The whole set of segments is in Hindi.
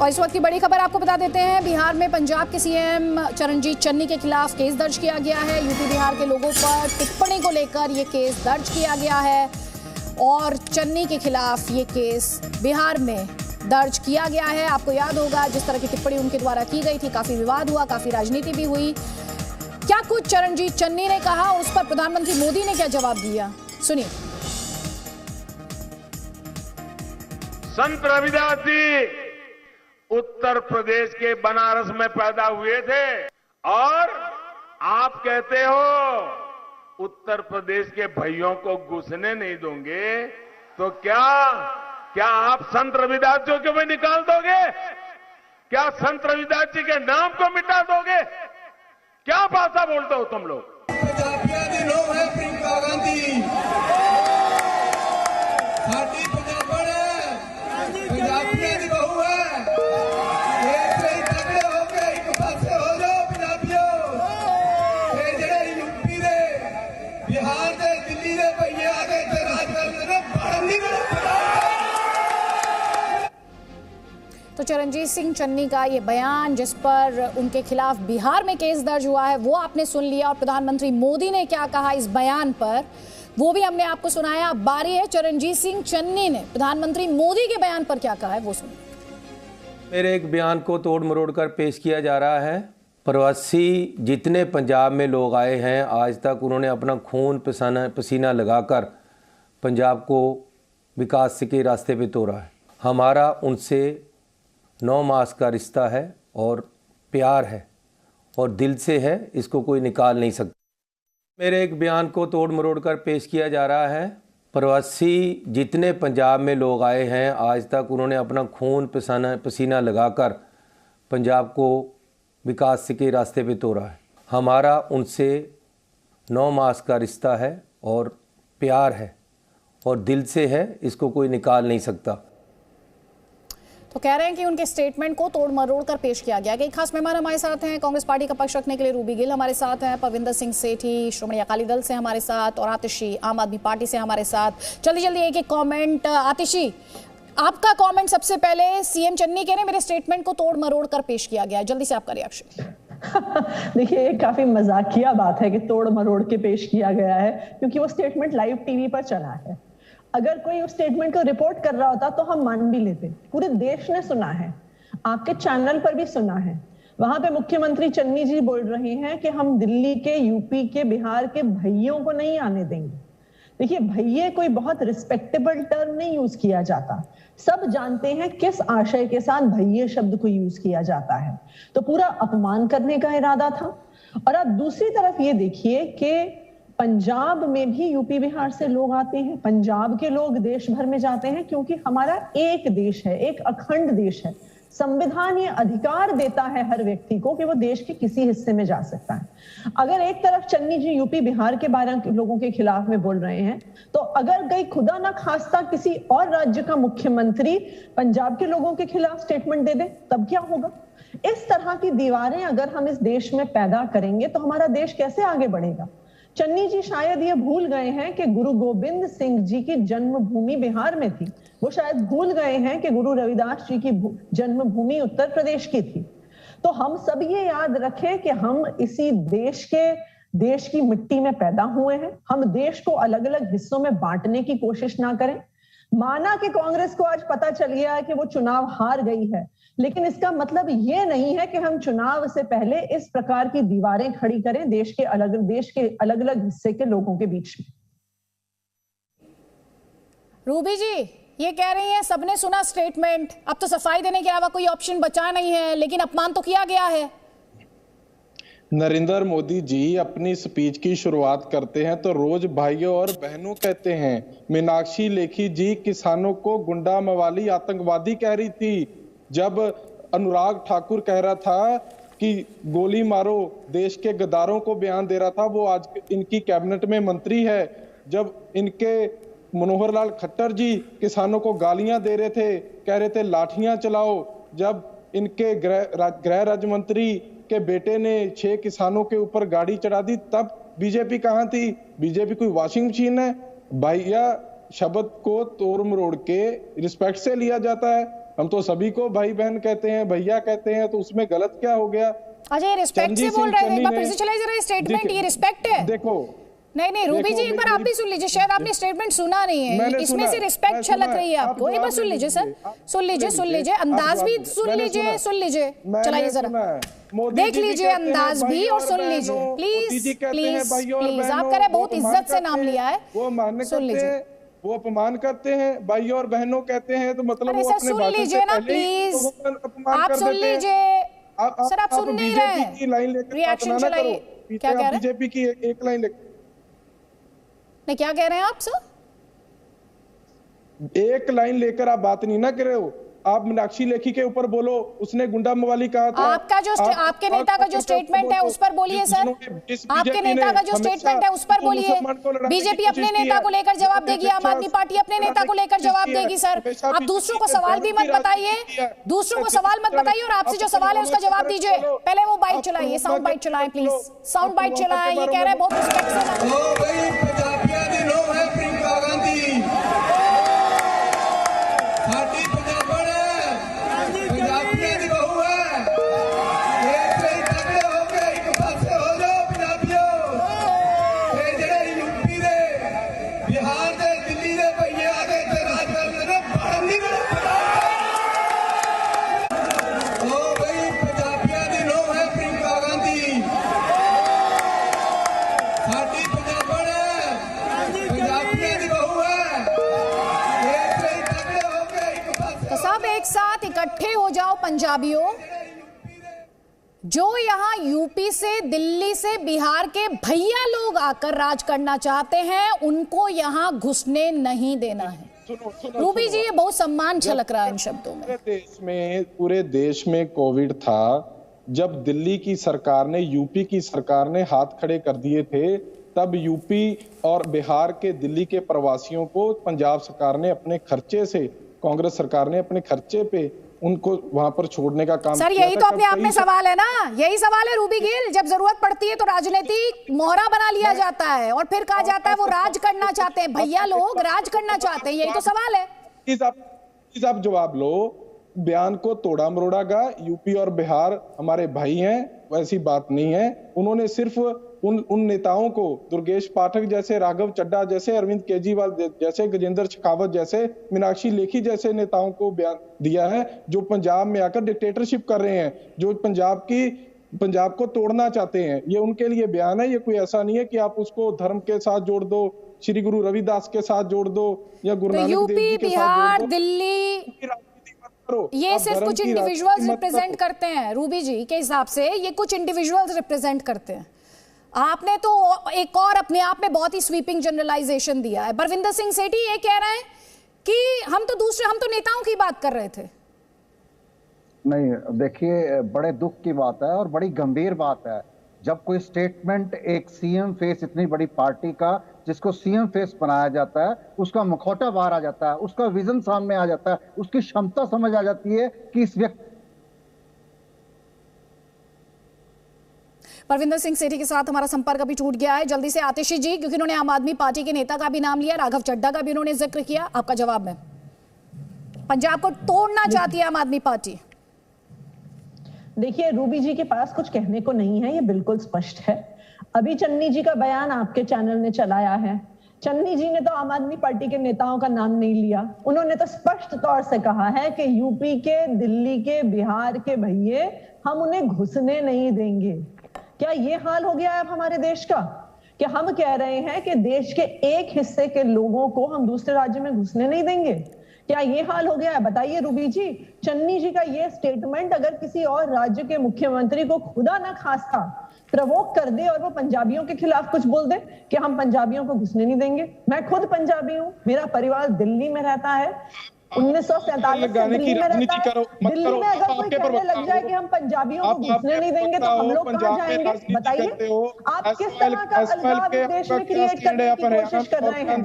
और इस वक्त की बड़ी खबर आपको बता देते हैं, बिहार में पंजाब के सीएम चरणजीत चन्नी के खिलाफ केस दर्ज किया गया है। यूपी बिहार के लोगों पर टिप्पणी को लेकर ये केस दर्ज किया गया है और चन्नी के खिलाफ ये केस बिहार में दर्ज किया गया है। आपको याद होगा जिस तरह की टिप्पणी उनके द्वारा की गई थी, काफी विवाद हुआ, काफी राजनीति भी हुई। क्या कुछ चरणजीत चन्नी ने कहा, उस पर प्रधानमंत्री मोदी ने क्या जवाब दिया, सुनिए। संत रविदास जी उत्तर प्रदेश के बनारस में पैदा हुए थे और आप कहते हो उत्तर प्रदेश के भाइयों को घुसने नहीं दोगे, तो क्या आप संत रविदास जी को भी निकाल दोगे? क्या संत रविदास जी के नाम को मिटा दोगे? क्या भाषा बोलते हो तुम लोग? लोग है प्रियंका गांधी साडी पंजाबण है, पंजाबियों की बहू है। तो चरणजीत सिंह चन्नी का ये बयान, जिस पर उनके खिलाफ बिहार में केस दर्ज हुआ है, वो आपने सुन लिया। और प्रधानमंत्री मोदी ने क्या कहा इस बयान पर, वो भी हमने आपको सुनाया। अब बारी है चरणजीत सिंह चन्नी ने प्रधानमंत्री मोदी के बयान पर क्या कहा है, वो सुनिए। मेरे एक बयान को तोड़ मरोड़ कर पेश किया जा रहा है। प्रवासी जितने पंजाब में लोग आए हैं, आज तक उन्होंने अपना खून पसीना लगाकर पंजाब को विकास के रास्ते पे तोड़ा है। हमारा उनसे 9 मास का रिश्ता है और प्यार है और दिल से है, इसको कोई निकाल नहीं सकता। मेरे एक बयान को तोड़ मरोड़ कर पेश किया जा रहा है। प्रवासी जितने पंजाब में लोग आए हैं, आज तक उन्होंने अपना खून पसीना लगाकर पंजाब को विकास के रास्ते पे तोड़ा है। हमारा उनसे 9 मास का रिश्ता है और प्यार है और दिल से है, इसको कोई निकाल नहीं सकता। तो कह रहे हैं कि उनके स्टेटमेंट को तोड़ मरोड़ कर पेश किया गया। एक खास मेहमान हमारे साथ हैं, कांग्रेस पार्टी का पक्ष रखने के लिए रूबी गिल हमारे साथ हैं, परविंदर सिंह सेठी श्रोमणी अकाली दल से हमारे साथ और आतिशी आम आदमी पार्टी से हमारे साथ। जल्दी एक एक कमेंट। आतिशी, आपका कमेंट सबसे पहले। सीएम चन्नी कह रहे हैं मेरे स्टेटमेंट को तोड़ मरोड़ कर पेश किया गया, जल्दी से आपका रिएक्शन। देखिए, ये काफी मजाकिया बात है कि तोड़ मरोड़ के पेश किया गया है, क्योंकि वो स्टेटमेंट लाइव टीवी पर चला है। अगर कोई उस स्टेटमेंट को रिपोर्ट कर रहा होता तो हम मान भी लेते। पूरे देश ने सुना है, आपके चैनल पर भी सुना है। वहां पे मुख्यमंत्री चन्नी जी बोल रहे हैं कि हम दिल्ली के, यूपी के, बिहार के भैयों को नहीं आने देंगे। देखिए, भैये कोई बहुत रिस्पेक्टेबल टर्म नहीं यूज किया जाता। सब जानते हैं किस आशय के साथ भैये शब्द को यूज किया जाता है। तो पूरा अपमान करने का इरादा था। और आप दूसरी तरफ ये देखिए कि पंजाब में भी यूपी बिहार से लोग आते हैं। पंजाब के लोग देश भर में जाते हैं, क्योंकि हमारा एक देश है, एक अखंड देश है। संविधान ये अधिकार देता है हर व्यक्ति को कि वो देश के किसी हिस्से में जा सकता है। अगर एक तरफ चन्नी जी यूपी बिहार के 12 लोगों के खिलाफ में बोल रहे हैं, तो अगर कहीं खुदा ना खास्ता किसी और राज्य का मुख्यमंत्री पंजाब के लोगों के खिलाफ स्टेटमेंट दे दे, तब क्या होगा? इस तरह की दीवारें अगर हम इस देश में पैदा करेंगे तो हमारा देश कैसे आगे बढ़ेगा? चन्नी जी शायद ये भूल गए हैं कि गुरु गोविंद सिंह जी की जन्मभूमि बिहार में थी। वो शायद भूल गए हैं कि गुरु रविदास जी की जन्मभूमि उत्तर प्रदेश की थी। तो हम सब ये याद रखें कि हम इसी देश की मिट्टी में पैदा हुए हैं। हम देश को अलग अलग हिस्सों में बांटने की कोशिश ना करें। माना कि कांग्रेस को आज पता चल गया है कि वो चुनाव हार गई है, लेकिन इसका मतलब ये नहीं है कि हम चुनाव से पहले इस प्रकार की दीवारें खड़ी करें देश के अलग अलग हिस्से के लोगों के बीच में। रूबी जी ये कह रही हैं सबने सुना स्टेटमेंट, अब तो सफाई देने के अलावा कोई ऑप्शन बचा नहीं है, लेकिन अपमान तो किया गया है। नरेंद्र मोदी जी अपनी स्पीच की शुरुआत करते हैं तो रोज भाइयों और बहनों कहते हैं। मीनाक्षी लेखी जी किसानों को गुंडा मवाली आतंकवादी कह रही थी। जब अनुराग ठाकुर कह रहा था कि गोली मारो देश के गद्दारों को बयान दे रहा था, वो आज इनकी कैबिनेट में मंत्री है। जब इनके मनोहर लाल खट्टर जी किसानों को गालियां दे रहे थे, कह रहे थे लाठियां चलाओ। जब इनके गृह राज्य मंत्री के बेटे ने 6 किसानों के ऊपर गाड़ी चढ़ा दी, तब बीजेपी कहां थी? बीजेपी कोई वॉशिंग मशीन है? भैया शब्द को तोड़ मरोड़ के रिस्पेक्ट से लिया जाता है। हम तो सभी को भाई बहन कहते हैं, भैया कहते हैं, तो उसमें गलत क्या हो गया? अच्छा, ये रिस्पेक्ट से बोल रहे हैं, एक बार फिर से चलाइए जरा स्टेटमेंट, ये रिस्पेक्ट है? देखो नहीं रूबी जी, एक बार आप भी सुन लीजिए, शायद आपने स्टेटमेंट सुना नहीं है, इसमें से रिस्पेक्ट छलक रही है आपको। एक बार सुन लीजिए सर, सुन लीजिए, अंदाज भी सुन लीजिए, चलाइए जरा, देख लीजिए अंदाज भी और सुन लीजिए, प्लीज प्लीज। आप कह रहे बहुत इज्जत से नाम लिया है, सुन लीजिए। वो अपमान करते हैं, भाई और बहनों कहते हैं, तो मतलब वो सर अपने सुन भाषण लीजिए से ना पहले ही प्लीज, अपमान आप कर सुन देते हैं। लीजिए सर, आप सुन नहीं रहे बीजेपी की लाइन लेकर रिएक्शन चलाइए। क्या कह रहे हैं? बीजेपी की एक लाइन लेकर, नहीं क्या कह रहे हैं आप सर? एक लाइन लेकर आप बात नहीं ना कर रहे हो। आप मीनाक्षी लेखी के ऊपर बोलो, उसने गुंडा मवाली कहा था। आपका जो आपके नेता का जो स्टेटमेंट है उस पर बोलिए सर, आपके नेता का जो स्टेटमेंट है उस पर बोलिए। बीजेपी अपने नेता को लेकर जवाब देगी, आम आदमी पार्टी अपने नेता को लेकर जवाब देगी। सर आप दूसरों को सवाल भी मत बताइए, दूसरों को सवाल मत बताइए, और आपसे जो सवाल है उसका जवाब दीजिए। पहले वो बाइट चलाइए, साउंड बाइट चलाएं प्लीज, साउंड बाइट चलाएं। ये कह रहे हैं बहुत रिस्पेक्ट से। ओ भाई पंजाबियां दी नो है प्रियंका गांधी, साडी पंजाबण पंजाबियां दी बहू है। एक से तगड़े हो के एक पासे हो जाओ पंजाबियों। ये जेड़े यूपी दे, बिहार दे, दिल्ली दे भईए आ के इत्थे राज करदे ने, बड़ नहीं बड़ा। ओ भाई पंजाबियां दी नो है प्रियंका गांधी, साडी पंजाबण पंजाबियां दी बहू है। एक से तगड़े हो के एक पासे तो सब एक साथ इकट्ठे हो जाओ पंजाबियों, जो यहाँ यूपी से, दिल्ली से, बिहार के भैया लोग आकर राज करना चाहते हैं, उनको यहाँ घुसने नहीं देना है। रूबी जी, ये बहुत सम्मान छलक रहा है इन शब्दों में। पूरे देश में कोविड था, जब दिल्ली की सरकार ने, यूपी की सरकार ने हाथ खड़े कर दिए थे, तब यूपी और बिहार के, दिल्ली के प्रवासियों को पंजाब सरकार ने अपने खर्चे से, कांग्रेस सरकार ने अपने खर्चे पे उनको वहां पर छोड़ने का काम सर किया यही था। तो अपने आप में सवाल है ना, यही सवाल है रूबी गिल। जब जरूरत पड़ती है तो राजनीतिक मोहरा बना लिया जाता है और फिर कहा जाता है वो राज करना चाहते हैं, भैया लोग राज करना चाहते हैं, यही तो सवाल है। प्लीज आप जवाब लो। बयान को तोड़ा मरोड़ा गा, यूपी और बिहार हमारे भाई हैं, वैसी बात नहीं है। उन्होंने सिर्फ उन नेताओं को, दुर्गेश पाठक जैसे, राघव चड्ढा जैसे, अरविंद केजरीवाल जैसे, गजेंद्र शेखावत जैसे, मीनाक्षी लेखी जैसे नेताओं को बयान दिया है, जो पंजाब में आकर डिक्टेटरशिप कर रहे हैं, जो पंजाब को तोड़ना चाहते हैं। ये उनके लिए बयान है। ये कोई ऐसा नहीं है कि आप उसको धर्म के साथ जोड़ दो, श्री गुरु रविदास के साथ जोड़ दो, या गुरु नानक देव जी के साथ जोड़ दो। दिल्ली, ये सिर्फ कुछ इंडिविजुअल्स रिप्रेजेंट करते हैं। रूबी जी के हिसाब से ये कुछ इंडिविजुअल्स रिप्रेजेंट करते हैं। आपने तो एक और अपने आप में बहुत ही स्वीपिंग जनरलाइजेशन दिया है। परविंदर सिंह सेठी ये कह रहे हैं कि हम तो नेताओं की बात कर रहे थे। नहीं, देखिए बड़े दुख की बात है और बड़ी गंभीर बात है जब कोई स्टेटमेंट एक सीएम फेस, इतनी बड़ी पार्टी का जिसको सीएम फेस बनाया जाता है, उसका मुखौटा बाहर आ जाता है, उसका विजन सामने आ जाता है, उसकी क्षमता समझ आ जाती है कि इस व्यक्ति। परविंदर सिंह सेठी के साथ हमारा संपर्क अभी टूट गया है। जल्दी से आतिशी जी, क्योंकि उन्होंने आम आदमी पार्टी के नेता का भी नाम लिया, राघव चड्ढा का भी उन्होंने जिक्र किया, आपका जवाब में। पंजाब को तोड़ना चाहती है आम आदमी पार्टी। देखिए, रूबी जी के पास कुछ कहने को नहीं है, ये बिल्कुल स्पष्ट है। अभी चन्नी जी का बयान आपके चैनल ने चलाया है। चन्नी जी ने तो आम आदमी पार्टी के नेताओं का नाम नहीं लिया, उन्होंने तो स्पष्ट तौर से कहा है कि यूपी के, दिल्ली के, बिहार के भैये हम उन्हें घुसने नहीं देंगे। क्या ये हाल हो गया है अब हमारे देश का कि हम कह रहे हैं कि देश के एक हिस्से के लोगों को हम दूसरे राज्य में घुसने नहीं देंगे? क्या ये हाल हो गया है? बताइए रूबी जी, चन्नी जी का ये स्टेटमेंट अगर किसी और राज्य के मुख्यमंत्री को खुदा ना खास्ता प्रवोक कर दे और वो पंजाबियों के खिलाफ कुछ बोल दे कि हम पंजाबियों को घुसने नहीं देंगे। मैं खुद पंजाबी हूँ, मेरा परिवार दिल्ली में रहता है, 1947 से दिल्ली में रहता है। दिल्ली में अगर कोई कहने लग जाए कि हम पंजाबियों को घुसने नहीं देंगे तो हम लोग कहाँ जाएंगे? बताइए, आप किस तरह का अलगाव देश में क्रिएट करने की कोशिश कर रहे हैं?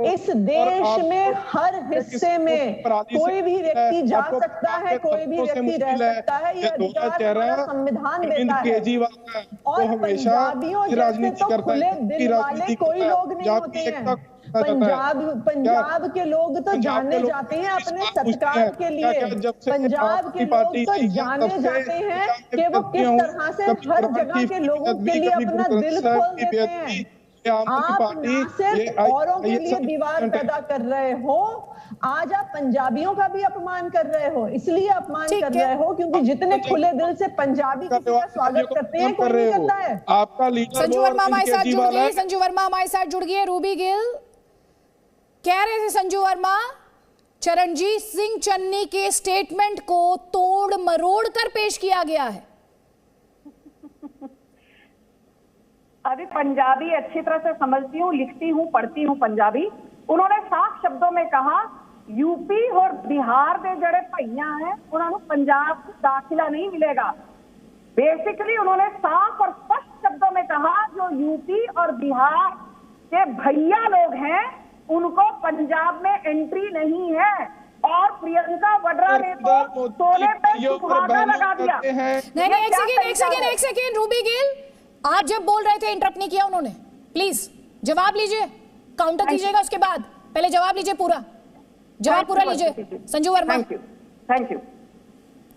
इस देश में हर हिस्से में कोई भी व्यक्ति जा सकता है, कोई भी व्यक्ति रह सकता है, ये अधिकार हमारा संविधान देता है। और पंजाबियों जैसे तो खुले दिल वाले कोई लोग नहीं होते हैं। पंजाब के लोग तो जाने जाते हैं अपने सत्कार के लिए। पंजाब के लोग तो जाने जाते हैं कि वो किस तरह से हर जगह के लोगों के लिए अपना दिल खोल देते हैं। आप ना सिर्फ औरों के लिए दीवार पैदा कर रहे हो, आज आप पंजाबियों का भी अपमान कर रहे हो। इसलिए अपमान कर रहे हो क्योंकि जितने खुले दिल से पंजाबी किसी का स्वागत करते हैं कोई नहीं करता है। आपका लीडर संजू वर्मा हमारे साथ जुड़ गई, संजू वर्मा हमारे साथ जुड़ गई है। रूबी गिल कह रहे थे संजू वर्मा, चरणजीत सिंह चन्नी के स्टेटमेंट को तोड़ मरोड़ कर पेश किया गया है। अभी पंजाबी अच्छी तरह से समझती हूँ, लिखती हूँ, पढ़ती हूँ पंजाबी। उन्होंने साफ शब्दों में कहा यूपी और बिहार के जड़े भैया हैं उन्होंने पंजाब को दाखिला नहीं मिलेगा। बेसिकली उन्होंने साफ और स्पष्ट शब्दों में कहा जो यूपी और बिहार के भैया लोग हैं उनको पंजाब में एंट्री नहीं है। और प्रियंका वड्रा ने तो सोने पे सुहागा लगा दिया। नहीं, एक सेकेंड रूबी गिल, आप जब बोल रहे थे इंटरप्ट नहीं किया उन्होंने। प्लीज जवाब लीजिए, काउंटर कीजिएगा उसके बाद, पहले जवाब लीजिए, पूरा जवाब पूरा लीजिए संजू वर्मा। Thank you.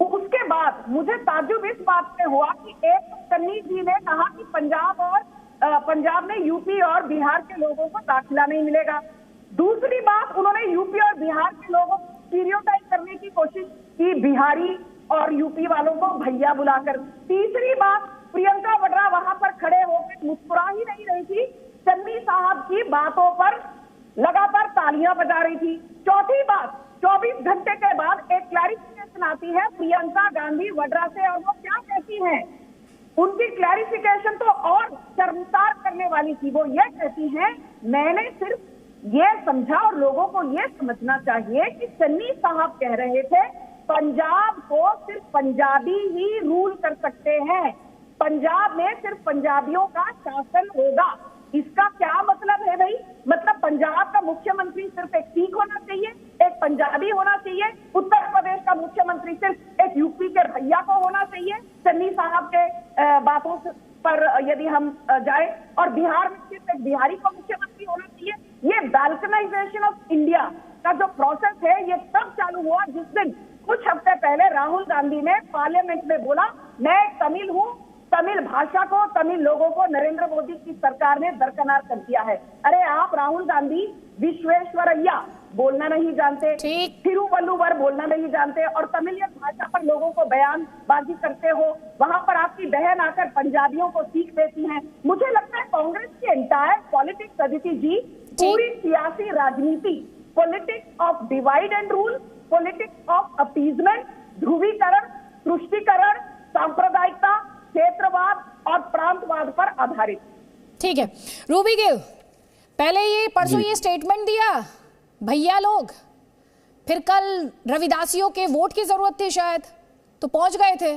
उसके बाद मुझे ताज्जुब इस बात पे हुआ कि एक चन्नी जी ने कहा कि पंजाब में यूपी और बिहार के लोगों को दाखिला नहीं मिलेगा। दूसरी बात, उन्होंने यूपी और बिहार के लोगों को स्टीरियोटाइप करने की कोशिश की, बिहारी और यूपी वालों को भैया बुलाकर। तीसरी बात, प्रियंका वड्रा वहां पर खड़े होकर मुस्कुरा ही नहीं रही थी, चन्नी साहब की बातों पर लगातार तालियां बजा रही थी। चौथी बात, 24 घंटे के बाद एक क्लैरिफिकेशन आती है प्रियंका गांधी वड्रा से, और वो क्या कहती हैं? उनकी क्लैरिफिकेशन तो और शर्मसार करने वाली थी। वो ये कहती हैं, मैंने सिर्फ ये समझा और लोगों को ये समझना चाहिए कि चन्नी साहब कह रहे थे पंजाब को सिर्फ पंजाबी ही रूल कर सकते हैं, पंजाब में सिर्फ पंजाबियों का शासन होगा। इसका क्या मतलब है भाई? मतलब पंजाब का मुख्यमंत्री सिर्फ एक सिख होना चाहिए, एक पंजाबी होना चाहिए, उत्तर प्रदेश का मुख्यमंत्री सिर्फ एक यूपी के भैया को होना चाहिए, चन्नी साहब के बातों पर यदि हम जाए, और बिहार में सिर्फ एक बिहारी को मुख्यमंत्री होना चाहिए। ये बाल्कनाइजेशन ऑफ इंडिया का जो प्रोसेस है ये तब चालू हुआ जिस दिन कुछ हफ्ते पहले राहुल गांधी ने पार्लियामेंट में बोला मैं तमिल हूँ, तमिल भाषा को, तमिल लोगों को नरेंद्र मोदी की सरकार ने दरकिनार कर दिया है। अरे आप राहुल गांधी विश्वेश्वरैया बोलना नहीं जानते, थिरुवल्लुवर बोलना नहीं जानते, और तमिलियन भाषा पर लोगों को बयानबाजी करते हो। वहां पर आपकी बहन आकर पंजाबियों को सीख देती हैं। मुझे लगता है कांग्रेस की एंटायर पॉलिटिक्स, अदिति जी, पूरी सियासी राजनीति, politics of divide and rule, politics of appeasement, ध्रुवीकरण, तुष्टीकरण, सांप्रदायिकता, क्षेत्रवाद और प्रांतवाद पर आधारित। ठीक है रूबी गिल, पहले ये परसों ये स्टेटमेंट दिया भैया लोग, फिर कल रविदासियों के वोट की जरूरत थी शायद, तो पहुंच गए थे,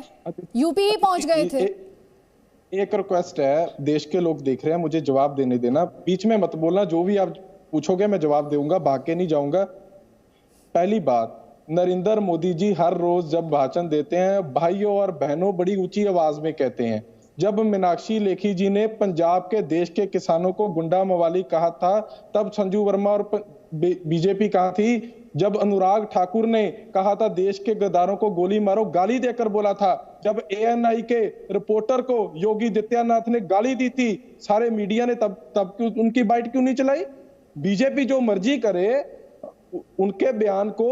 यूपी ही पहुंच गए थे। एक रिक्वेस्ट है, देश के लोग देख रहे हैं, मुझे जवाब देने देना, बीच में मत बोलना, जो भी आप पूछोगे मैं जवाब दूंगा, भाग के नहीं जाऊंगा। पहली बात, नरेंद्र मोदी जी हर रोज जब भाषण देते हैं भाइयों और बहनों बड़ी ऊंची आवाज में कहते हैं। जब मीनाक्षी लेखी जी ने पंजाब के देश के किसानों को गुंडा मवाली कहा था, तब संजू वर्मा और बीजेपी कहां थी? जब अनुराग ठाकुर ने कहा था देश के गद्दारों को गोली मारो, गाली देकर बोला था। जब एएनआई के रिपोर्टर को योगी आदित्यनाथ ने गाली दी थी, सारे मीडिया ने तब उनकी बाइट क्यों नहीं चलाई? बीजेपी जो मर्जी करे, उनके बयान को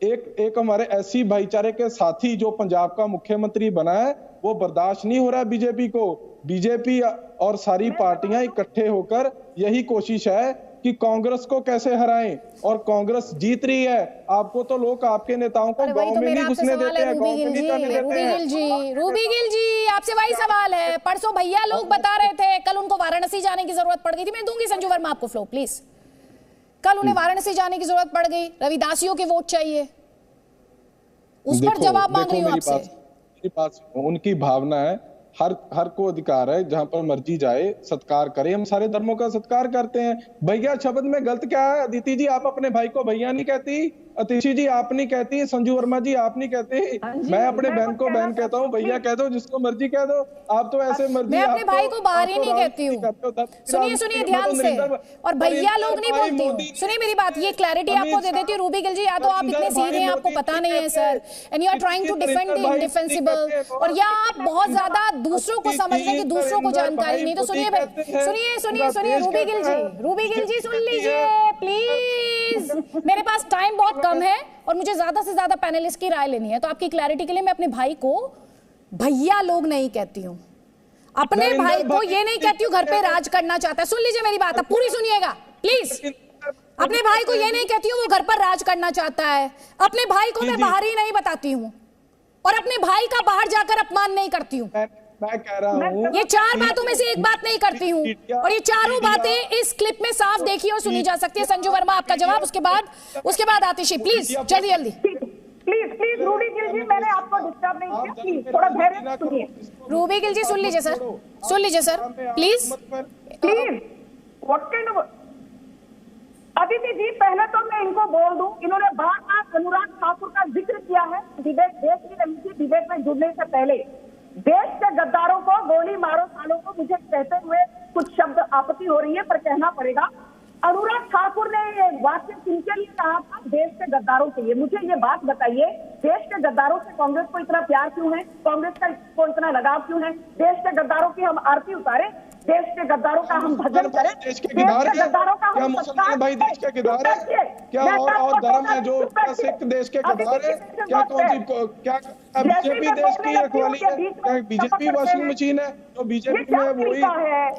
एक हमारे एससी भाईचारे के साथी जो पंजाब का मुख्यमंत्री बना है वो बर्दाश्त नहीं हो रहा है बीजेपी को। बीजेपी और सारी पार्टियां इकट्ठे होकर यही कोशिश है कि कांग्रेस को कैसे हराएं, और कांग्रेस जीत रही है। आपको तो लोग आपके नेताओं को गांव में नहीं घुसने देते हैं, गांव में नहीं जाने देते हैं। रूबी गिल जी, आपसे वही सवाल है, परसों भैया लोग बता रहे थे कल उनको वाराणसी जाने की जरूरत पड़ गई थी। मैं दूंगी संजू वर्मा आपको फ्लो प्लीज। कल उन्हें वाराणसी जाने की जरूरत पड़ गई, रविदासियों के वोट चाहिए, उस पर जवाब मांग रही हूं आपसे। उनकी भावना है, हर को अधिकार है जहां पर मर्जी जाए, सत्कार करे, हम सारे धर्मों का सत्कार करते हैं। भैया शब्द में गलत क्या है? अदिति जी, आप अपने भाई को भैया नहीं कहती? अतिशी जी आप नहीं कहती, संजू वर्मा जी आप नहीं कहते, मैं अपने बहन को बहन कहता हूँ, भैया कह दो, जिसको मर्जी कह दो। आप तो ऐसे मर्जी, मैं अपने भाई को बाहर ही नहीं कहती हूँ। सुनिए सुनिए ध्यान से, और भैया लोग नहीं बोलती हूँ। सुनिए मेरी बात, ये क्लैरिटी आपको दे देती हूँ रूबी गिल जी, या तो आप इतने सीधे हैं आपको पता नहीं है sir, and you are trying to defend the indefensible, और या आप बहुत ज्यादा दूसरों को समझ रहे कि दूसरों को जानकारी नहीं। तो सुनिए सुनिए सुनिए सुनिए रूबी गिल जी सुन लीजिए प्लीज, मेरे पास टाइम बहुत कम है और मुझे ज्यादा से ज्यादा पैनलिस्ट की राय लेनी है। तो आपकी क्लैरिटी के लिए मैं अपने भाई को भैया लोग नहीं कहती हूँ, अपने भाई को ये नहीं कहती हूँ घर पे राज करना चाहता है। सुन लीजिए मेरी बात, आप पूरी सुनिएगा प्लीज। अपने भाई को ये नहीं कहती हूँ वो घर पर राज करना चाहता है, अपने भाई को मैं बाहर ही नहीं बताती हूँ, और अपने भाई का बाहर जाकर अपमान नहीं करती हूँ। मैं कह रहा हूँ ये चार बातों में से एक बात नहीं करती हूँ, और ये चारों बातें इस क्लिप में साफ देखी और सुनी जा सकती है। संजू वर्मा आपका जवाब, उसके बाद आतिशी प्लीज जल्दी जल्दी। प्लीज रूबी गिल जी, मैंने आपको डिस्टर्ब नहीं किया, प्लीज थोड़ा धैर्य सुनिए। रूबी गिल जी सुन लीजिए sir please what kind of. Aditi ji पहले तो मैं इनको बोल दूं, इन्होंने बार बार अनुराग ठाकुर का जिक्र किया है डिबेट, देश की रही थी डिबेट में जुड़ने से पहले। देश के गद्दारों को गोली मारो सालों को मुझे कहते हुए कुछ शब्द आपत्ति हो रही है, पर कहना पड़ेगा। अनुराग ठाकुर ने ये वाक्य किनके लिए कहा था? देश के गद्दारों के लिए। मुझे ये बात बताइए, देश के गद्दारों से कांग्रेस को इतना प्यार क्यों है, कांग्रेस को इतना लगाव क्यों है? देश के गद्दारों की हम आरती उतारे, देश के गद्दारों का हम भजन करें, देश के गद्दारों का हम मुसलमान भाई देश के गद्दार है क्या? और धर्म है जो सिख देश के गद्दार है क्या? कौन सी क्या बीजेपी देश की रखवाली है? बीजेपी वॉशिंग मशीन है जो बीजेपी में वही।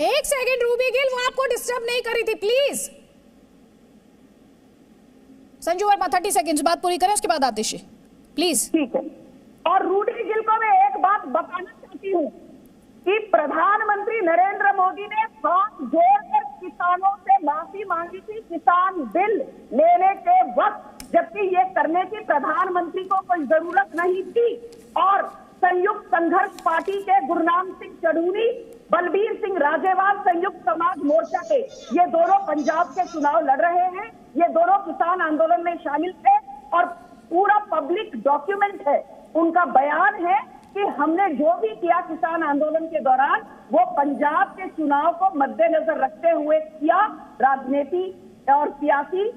एक सेकंड रूबी गिल, वो आपको डिस्टर्ब नहीं करी थी प्लीज। संजू वर्मा 30 सेकंड्स बात पूरी करें, उसके बाद आतिशी प्लीज। ठीक है। और रूबी गिल को मैं एक बात बताना चाहती हूँ कि प्रधानमंत्री नरेंद्र मोदी ने हाथ जोड़कर किसानों से माफी मांगी थी किसान बिल लेने के वक्त, जबकि ये करने की प्रधानमंत्री को कोई जरूरत नहीं थी। और संयुक्त संघर्ष पार्टी के गुरनाम सिंह चढ़ूनी, बलबीर सिंह राजेवाल संयुक्त समाज मोर्चा के, ये दोनों पंजाब के चुनाव लड़ रहे हैं, ये दोनों किसान आंदोलन में शामिल थे, और पूरा पब्लिक डॉक्यूमेंट है, उनका बयान है कि हमने जो भी किया किसान आंदोलन के दौरान वो पंजाब के चुनाव को मद्देनजर रखते हुए किया, राजनीति और सियासी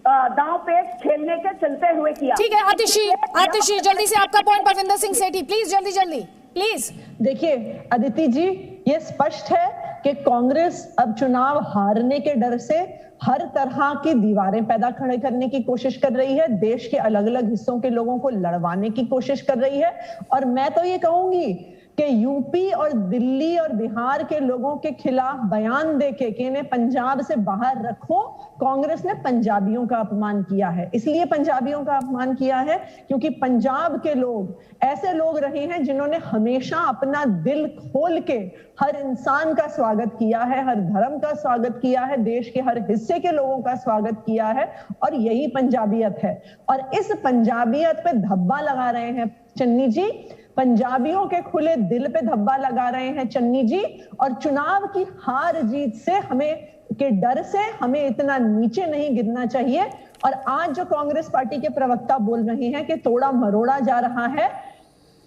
दांव पेच खेलने के चलते हुए किया। ठीक है आतिशी जल्दी से आपका point Parvinder Singh Sethi please, जल्दी प्लीज। देखिए अदिति जी, ये स्पष्ट है कि कांग्रेस अब चुनाव हारने के डर से हर तरह की दीवारें पैदा खड़े करने की कोशिश कर रही है, देश के अलग अलग हिस्सों के लोगों को लड़वाने की कोशिश कर रही है। और मैं तो ये कहूंगी कि यूपी और दिल्ली और बिहार के लोगों के खिलाफ बयान देके कि इन्हें पंजाब से बाहर रखो, कांग्रेस ने पंजाबियों का अपमान किया है। इसलिए पंजाबियों का अपमान किया है क्योंकि पंजाब के लोग ऐसे लोग रहे हैं जिन्होंने हमेशा अपना दिल खोल के हर इंसान का स्वागत किया है, हर धर्म का स्वागत किया है, देश के हर हिस्से के लोगों का स्वागत किया है, और यही पंजाबियत है। और इस पंजाबियत पे धब्बा लगा रहे हैं चन्नी जी, पंजाबियों के खुले दिल पे धब्बा लगा रहे हैं चन्नी जी, और चुनाव की हार जीत से हमें के डर से हमें इतना नीचे नहीं गिरना चाहिए। और आज जो कांग्रेस पार्टी के प्रवक्ता बोल रहे हैं कि तोड़ा मरोड़ा जा रहा है,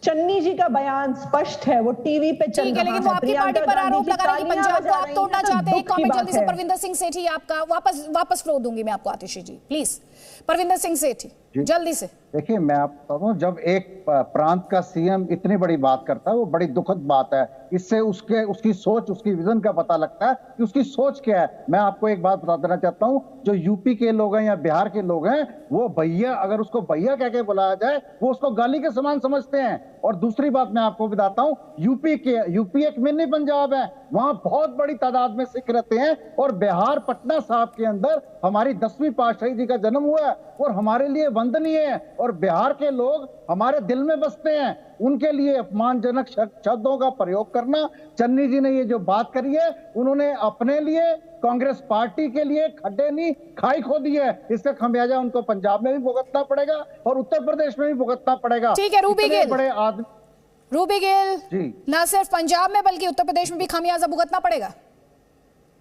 चन्नी जी का बयान स्पष्ट है, वो टीवी पे चल रहा है। लेकिन वो आपकी पार्टी पर आरोप लगा रहे हैं कि पंजाब को आप तोड़ना चाहते हैं। कमेंट जल्दी से परविंदर सिंह सेठी, आपका वापस फ्लो दूंगी मैं आपको आतिशी जी, प्लीज परविंदर सिंह सेठी जल्दी से। देखिए मैं आपको बताऊं, जब एक प्रांत का सीएम इतनी बड़ी बात करता है वो बड़ी दुखद बात है। इससे उसकी सोच, उसकी विजन का पता लगता है कि उसकी सोच क्या है। मैं आपको एक बात बता देना चाहता हूं, जो यूपी के लोग हैं या बिहार के लोग हैं, वो भैया, अगर उसको भैया कह के बुलाया जाए वो उसको गाली के समान समझते हैं। और दूसरी बात मैं आपको बताता हूं, यूपी एक मिनी पंजाब है, वहां बहुत बड़ी तादाद में सिख रहते हैं। और बिहार पटना साहब के अंदर हमारी 10वीं पातशाही जी का जन्म हुआ है और हमारे लिए वंदनीय है। और बिहार के लोग हमारे दिल में बसते हैं, उनके लिए अपमानजनक शब्दों का प्रयोग करना, चन्नी जी ने ये जो बात करी है, उन्होंने अपने लिए, कांग्रेस पार्टी के लिए खड्डे नहीं खाई खो दी है। इसका खमियाजा उनको पंजाब में भी भुगतना पड़ेगा और उत्तर प्रदेश में भी भुगतना पड़ेगा। ठीक है रूबी गिल, बड़े आदमी रूबी गिल, ना सिर्फ पंजाब में बल्कि उत्तर प्रदेश में भी खामियाजा भुगतना पड़ेगा।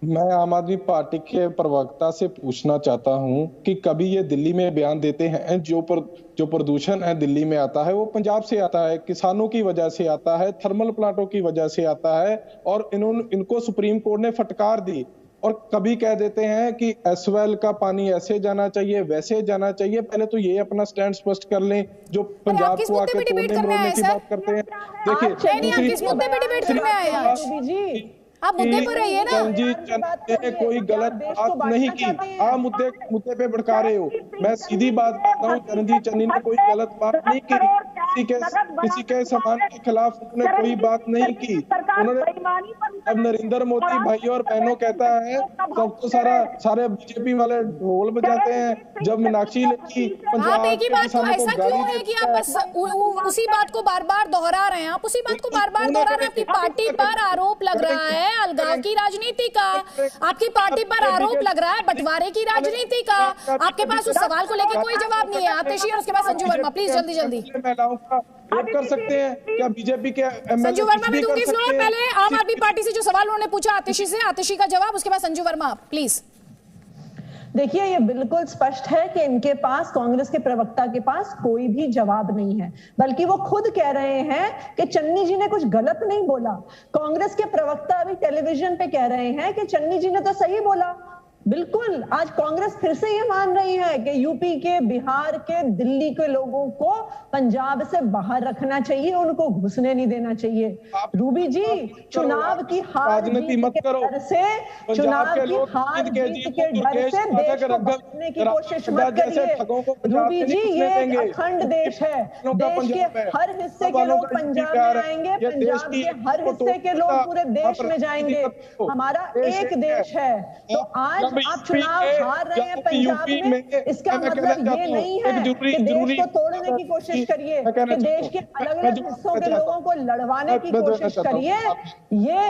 मैं आम आदमी पार्टी के प्रवक्ता से पूछना चाहता हूं कि कभी ये दिल्ली में बयान देते हैं जो प्रदूषण है दिल्ली में आता है वो पंजाब से आता है, किसानों की वजह से आता है, थर्मल प्लांटों की वजह से आता है, और इनको सुप्रीम कोर्ट ने फटकार दी। और कभी कह देते हैं कि एसवेल का पानी ऐसे जाना चाहिए, वैसे जाना चाहिए। पहले तो ये अपना स्टैंड स्पष्ट कर लें। जो पंजाब को आके तोड़ने मरोड़ने की बात करते हैं, देखिए आप मुद्दे पर रहिए ना। चरणजीत चन्नी ने कोई गलत बात नहीं की। आप मुद्दे पे भड़का रहे हो। मैं सीधी बात करता हूँ, चरणजीत चन्नी ने कोई गलत बात नहीं की। किसी के सम्मान के खिलाफ उन्होंने कोई बात नहीं की। उन्होंने अब नरेंद्र मोदी भाइयों और बहनों कहता है तब तो सारे बीजेपी वाले ढोल बजाते हैं। जब मीनाक्षी लेखी आप एक ही बात को ऐसा क्यों है कि आप बस उसी बात को बार बार दोहरा रहे हैं? आप उसी बात को बार बार दोहरा रहे हैं। आपकी पार्टी पर आरोप लग रहा है अलगाव की राजनीति का, आपकी पार्टी पर आरोप लग रहा है बंटवारे की राजनीति का। आपके पास उस सवाल को लेकर कोई जवाब नहीं है। आतिशी और उसके बाद संजू वर्मा, प्लीज जल्दी जल्दी। महिलाओं का वोट कर सकते हैं क्या बीजेपी के एमएलए? संजू वर्मा मैं दूंगी फ्लोर। पहले आम आदमी पार्टी से जो सवाल उन्होंने पूछा आतिशी से, आतिशी का जवाब, उसके बाद संजू वर्मा प्लीज। देखिए, ये बिल्कुल स्पष्ट है कि इनके पास, कांग्रेस के प्रवक्ता के पास कोई भी जवाब नहीं है, बल्कि वो खुद कह रहे हैं कि चन्नी जी ने कुछ गलत नहीं बोला। कांग्रेस के प्रवक्ता अभी टेलीविजन पे कह रहे हैं कि चन्नी जी ने तो सही बोला। बिल्कुल, आज कांग्रेस फिर से ये मान रही है कि यूपी के, बिहार के, दिल्ली के लोगों को पंजाब से बाहर रखना चाहिए, उनको घुसने नहीं देना चाहिए। रूबी जी, चुनाव की हार जीत के डर से, चुनाव की हार जीत के डर से देश को बचाने की कोशिश मत करिए। रूबी जी, ये अखंड देश है। देश के हर हिस्से के लोग पंजाब में आएंगे, पंजाब के हर हिस्से के लोग पूरे देश में जाएंगे। हमारा एक देश है। तो आज आप चुनाव हार रहे हैं पंजाब में, इसका मतलब ये नहीं है कि देश को तोड़ने की कोशिश करिए, कि देश के अलग अलग हिस्सों के लोगों को लड़वाने की कोशिश करिए। ये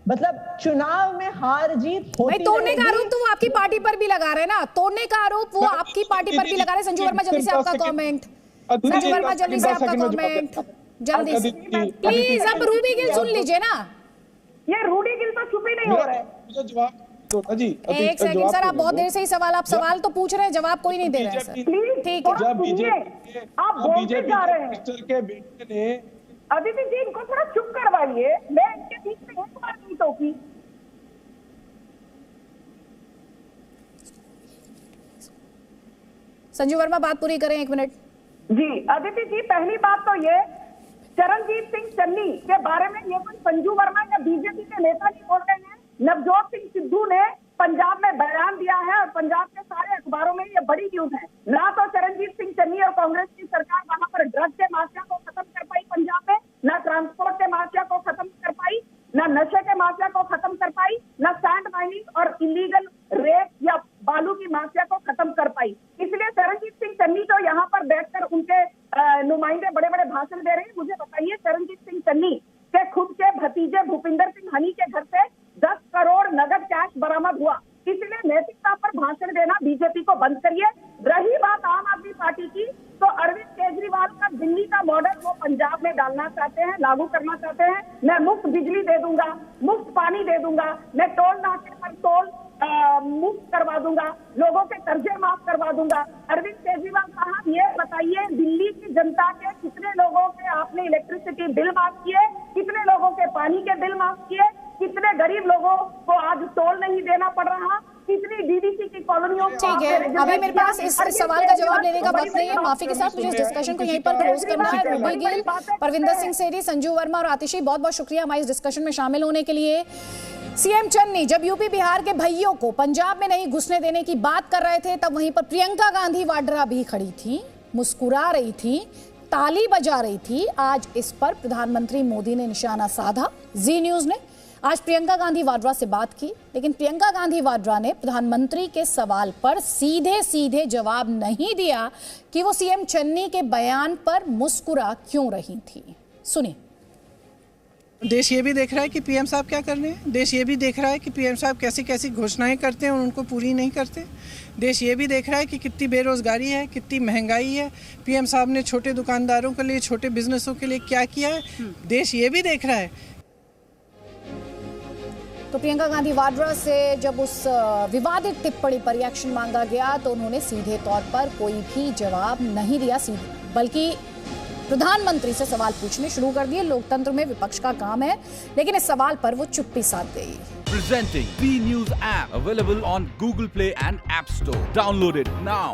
मतलब चुनाव में हार जीत होती है। तोड़ने का आरोप तो वो आपकी पार्टी पर भी लगा रहे हैं ना, तोड़ने का आरोप वो आपकी पार्टी पर भी लगा रहे हैं। संजू वर्मा जल्दी से आपका कमेंट। संजू वर्मा जल्दी से आपका कमेंट, जल्दी से प्लीज। अब रूबी गिल सुन लीजिए ना। ये रूबी गिल तो चुप ही नहीं हो रहे। जी एक सेकंड सर, आप बहुत देर से ही सवाल तो पूछ रहे हैं, जवाब कोई नहीं दे रहा है सर। ठीक है, आप बोलते जा रहे हैं। के बेटे ने अदिति जी, इनको थोड़ा चुप करवाइए। मैं इनके बीच में एक बार नहीं टोकी। संजू वर्मा बात पूरी करें, 1 मिनट। जी अदिति जी, पहली बात तो ये, चरणजीत सिंह चन्नी के बारे में ये कोई संजू वर्मा या बीजेपी के नेता नहीं बोल रहे हैं। नवजोत सिंह सिद्धू ने पंजाब में बयान दिया है और पंजाब के सारे अखबारों में ये बड़ी न्यूज है। ना तो चरणजीत सिंह चन्नी और कांग्रेस की सरकार वहां पर ड्रग के माफिया को खत्म कर पाई पंजाब में, ना ट्रांसपोर्ट के माफिया को खत्म कर पाई, ना नशे के माफिया को खत्म कर पाई, ना सैंड माइनिंग और इलीगल रेप या बालू की माफिया को खत्म कर पाई। इसलिए चरणजीत सिंह चन्नी तो यहाँ पर बैठकर उनके नुमाइंदे बड़े बड़े भाषण दे रहे हैं। मुझे बताइए, चरणजीत सिंह चन्नी के खुद के भतीजे भूपिंदर सिंह हनी के घर से 10 करोड़ नगद कैश बरामद हुआ। इसलिए नैतिकता पर भाषण देना बीजेपी को बंद करिए। रही बात आम आदमी पार्टी की, तो अरविंद केजरीवाल का दिल्ली का मॉडल वो पंजाब में डालना चाहते हैं, लागू करना चाहते हैं। मैं मुफ्त बिजली दे दूंगा, मुफ्त पानी दे दूंगा, मैं टोल नाके पर टोल मुफ्त करवा दूंगा, लोगों के कर्जे माफ करवा दूंगा। अरविंद केजरीवाल साहब, ये बताइए, दिल्ली की जनता के कितने लोगों के आपने इलेक्ट्रिसिटी बिल माफ किए, कितने लोगों के पानी के बिल माफ किए, कितने गरीब लोगों को आज टोल नहीं देना पड़ रहा, कितनी डीडीसी की कॉलोनियों। ठीक है, अभी मेरे पास इस सवाल का जवाब लेने का वक्त नहीं है, माफी के साथ मुझे इस डिस्कशन को यहीं पर क्लोज करना है। रूबी गिल, परविंदर सिंह सेठी, संजू वर्मा और आतिशी, बहुत बहुत शुक्रिया हमारे इस डिस्कशन में शामिल होने के लिए। सीएम चन्नी जब यूपी बिहार के भाइयों को पंजाब में नहीं घुसने देने की बात कर रहे थे, तब वहीं पर प्रियंका गांधी वाड्रा भी खड़ी थी, मुस्कुरा रही थी, ताली बजा रही थी। आज इस पर प्रधानमंत्री मोदी ने निशाना साधा। जी न्यूज ने आज प्रियंका गांधी वाड्रा से बात की, लेकिन प्रियंका गांधी वाड्रा ने प्रधानमंत्री के सवाल पर सीधे सीधे जवाब नहीं दिया कि वो सीएम चन्नी के बयान पर मुस्कुरा क्यों रही थी। सुनिए। देश ये भी देख रहा है कि पीएम साहब क्या कर रहे हैं। देश ये भी देख रहा है कि पीएम साहब कैसी कैसी घोषणाएं करते हैं और उनको पूरी नहीं करते। देश ये भी देख रहा है कि कितनी बेरोजगारी है, कितनी महंगाई है। पीएम साहब ने छोटे दुकानदारों के लिए, छोटे बिजनेसों के लिए क्या किया है, देश ये भी देख रहा है। तो प्रियंका गांधी वाड्रा से जब उस विवादित टिप्पणी पर रिएक्शन मांगा गया तो उन्होंने सीधे तौर पर कोई भी जवाब नहीं दिया, बल्कि प्रधानमंत्री से सवाल पूछने शुरू कर दिए। लोकतंत्र में विपक्ष का काम है, लेकिन इस सवाल पर वो चुप्पी साध गई। Presenting B News app available on Google Play and App Store. Download it now.